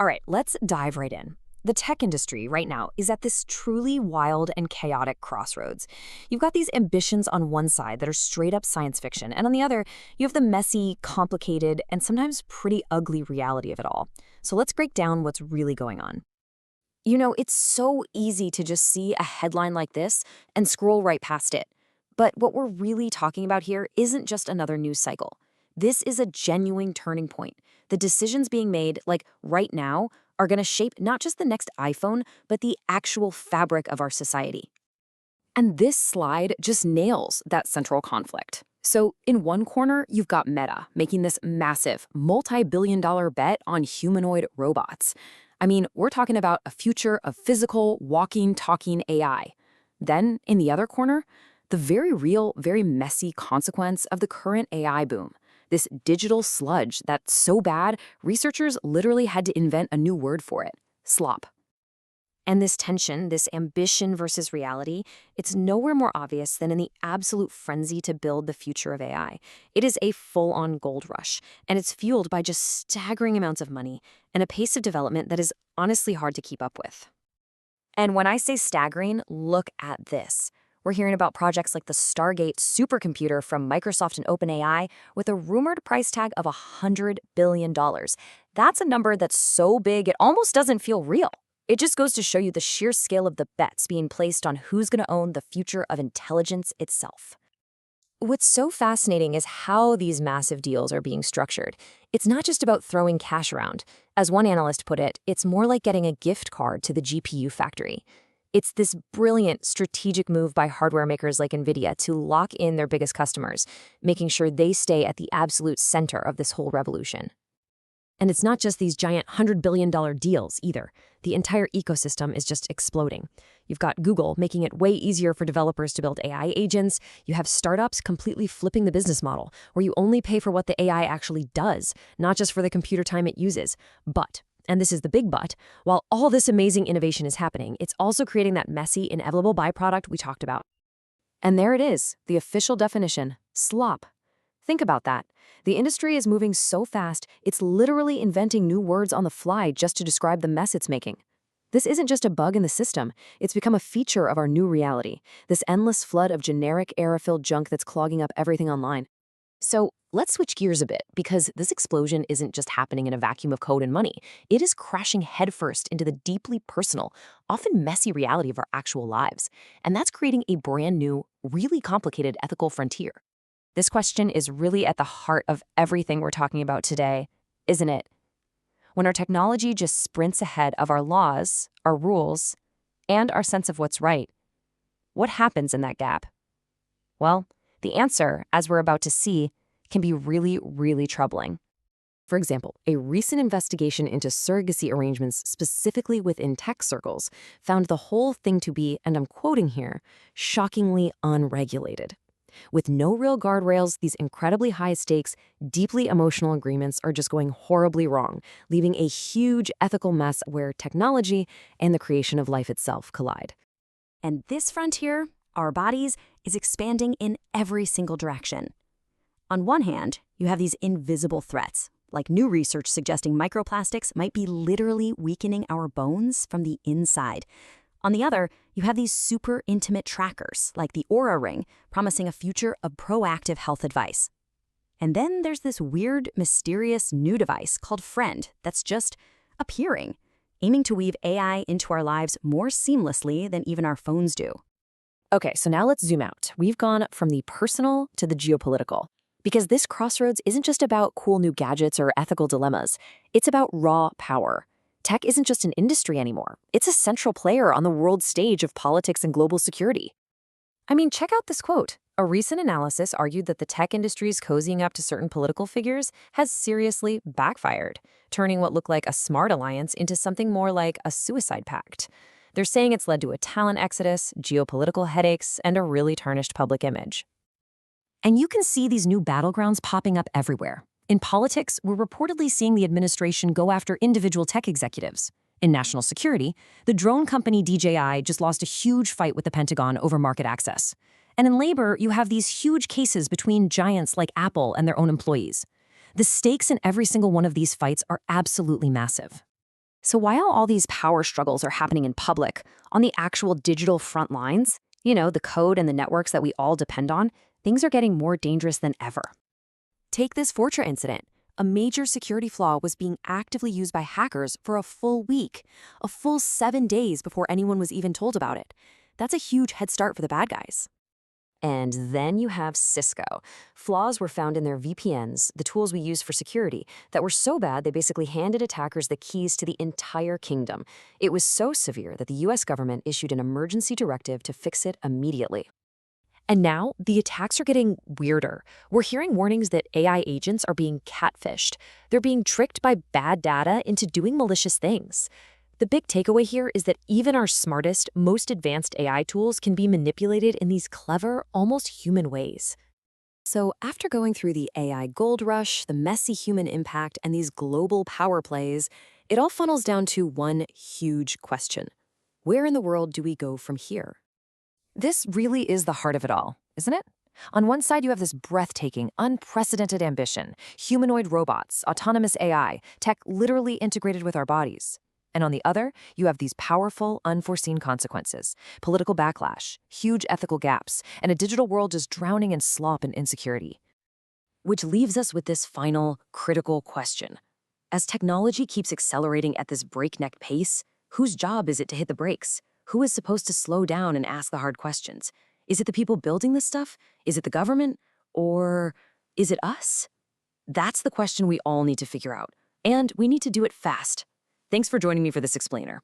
All right, let's dive right in. The tech industry right now is at this truly wild and chaotic crossroads. You've got these ambitions on one side that are straight up science fiction, and on the other, you have the messy, complicated, and sometimes pretty ugly reality of it all. So let's break down what's really going on. It's so easy to just see a headline like this and scroll right past it. But what we're really talking about here isn't just another news cycle. This is a genuine turning point. The decisions being made, like right now, are going to shape not just the next iPhone, but the actual fabric of our society. And this slide just nails that central conflict. So, in one corner, you've got Meta making this massive, multi-billion-dollar bet on humanoid robots. I mean, we're talking about a future of physical, walking, talking AI. Then, in the other corner, the very real, very messy consequence of the current AI boom. This digital sludge that's so bad, researchers literally had to invent a new word for it: slop. And this tension, this ambition versus reality, it's nowhere more obvious than in the absolute frenzy to build the future of AI. It is a full-on gold rush, and it's fueled by just staggering amounts of money and a pace of development that is honestly hard to keep up with. And when I say staggering, look at this. We're hearing about projects like the Stargate supercomputer from Microsoft and OpenAI with a rumored price tag of $100 billion. That's a number that's so big it almost doesn't feel real. It just goes to show you the sheer scale of the bets being placed on who's going to own the future of intelligence itself. What's so fascinating is how these massive deals are being structured. It's not just about throwing cash around. As one analyst put it, it's more like getting a gift card to the GPU factory. It's this brilliant strategic move by hardware makers like NVIDIA to lock in their biggest customers, making sure they stay at the absolute center of this whole revolution. And it's not just these giant $100 billion deals either. The entire ecosystem is just exploding. You've got Google making it way easier for developers to build AI agents. You have startups completely flipping the business model, where you only pay for what the AI actually does, not just for the computer time it uses. But, and this is the big but, while all this amazing innovation is happening, it's also creating that messy, inevitable byproduct we talked about. And there it is, the official definition: slop. Think about that. The industry is moving so fast, it's literally inventing new words on the fly just to describe the mess it's making. This isn't just a bug in the system, it's become a feature of our new reality, this endless flood of generic, error-filled junk that's clogging up everything online. So let's switch gears a bit, because this explosion isn't just happening in a vacuum of code and money. It is crashing headfirst into the deeply personal, often messy reality of our actual lives. And that's creating a brand new, really complicated ethical frontier. This question is really at the heart of everything we're talking about today, isn't it? When our technology just sprints ahead of our laws, our rules, and our sense of what's right, what happens in that gap? Well, the answer, as we're about to see, can be really, really troubling. For example, a recent investigation into surrogacy arrangements specifically within tech circles found the whole thing to be, and I'm quoting here, shockingly unregulated. With no real guardrails, these incredibly high-stakes, deeply emotional agreements are just going horribly wrong, leaving a huge ethical mess where technology and the creation of life itself collide. And this frontier, our bodies, is expanding in every single direction. On one hand, you have these invisible threats, like new research suggesting microplastics might be literally weakening our bones from the inside. On the other, you have these super intimate trackers, like the Oura Ring, promising a future of proactive health advice. And then there's this weird, mysterious new device called Friend that's just appearing, aiming to weave AI into our lives more seamlessly than even our phones do. Okay, so now let's zoom out. We've gone from the personal to the geopolitical. Because this crossroads isn't just about cool new gadgets or ethical dilemmas. It's about raw power. Tech isn't just an industry anymore. It's a central player on the world stage of politics and global security. I mean, check out this quote. A recent analysis argued that the tech industry's cozying up to certain political figures has seriously backfired, turning what looked like a smart alliance into something more like a suicide pact. They're saying it's led to a talent exodus, geopolitical headaches, and a really tarnished public image. And you can see these new battlegrounds popping up everywhere. In politics, we're reportedly seeing the administration go after individual tech executives. In national security, the drone company DJI just lost a huge fight with the Pentagon over market access. And in labor, you have these huge cases between giants like Apple and their own employees. The stakes in every single one of these fights are absolutely massive. So while all these power struggles are happening in public, on the actual digital front lines, the code and the networks that we all depend on, things are getting more dangerous than ever. Take this Fortra incident. A major security flaw was being actively used by hackers for a full week, a full 7 days before anyone was even told about it. That's a huge head start for the bad guys. And then you have Cisco. Flaws were found in their VPNs, the tools we use for security, that were so bad they basically handed attackers the keys to the entire kingdom. It was so severe that the US government issued an emergency directive to fix it immediately. And now, the attacks are getting weirder. We're hearing warnings that AI agents are being catfished. They're being tricked by bad data into doing malicious things. The big takeaway here is that even our smartest, most advanced AI tools can be manipulated in these clever, almost human ways. So after going through the AI gold rush, the messy human impact, and these global power plays, it all funnels down to one huge question. Where in the world do we go from here? This really is the heart of it all, isn't it? On one side, you have this breathtaking, unprecedented ambition, humanoid robots, autonomous AI, tech literally integrated with our bodies. And on the other, you have these powerful, unforeseen consequences, political backlash, huge ethical gaps, and a digital world just drowning in slop and insecurity. Which leaves us with this final, critical question. As technology keeps accelerating at this breakneck pace, whose job is it to hit the brakes? Who is supposed to slow down and ask the hard questions? Is it the people building this stuff? Is it the government? Or is it us? That's the question we all need to figure out. And we need to do it fast. Thanks for joining me for this explainer.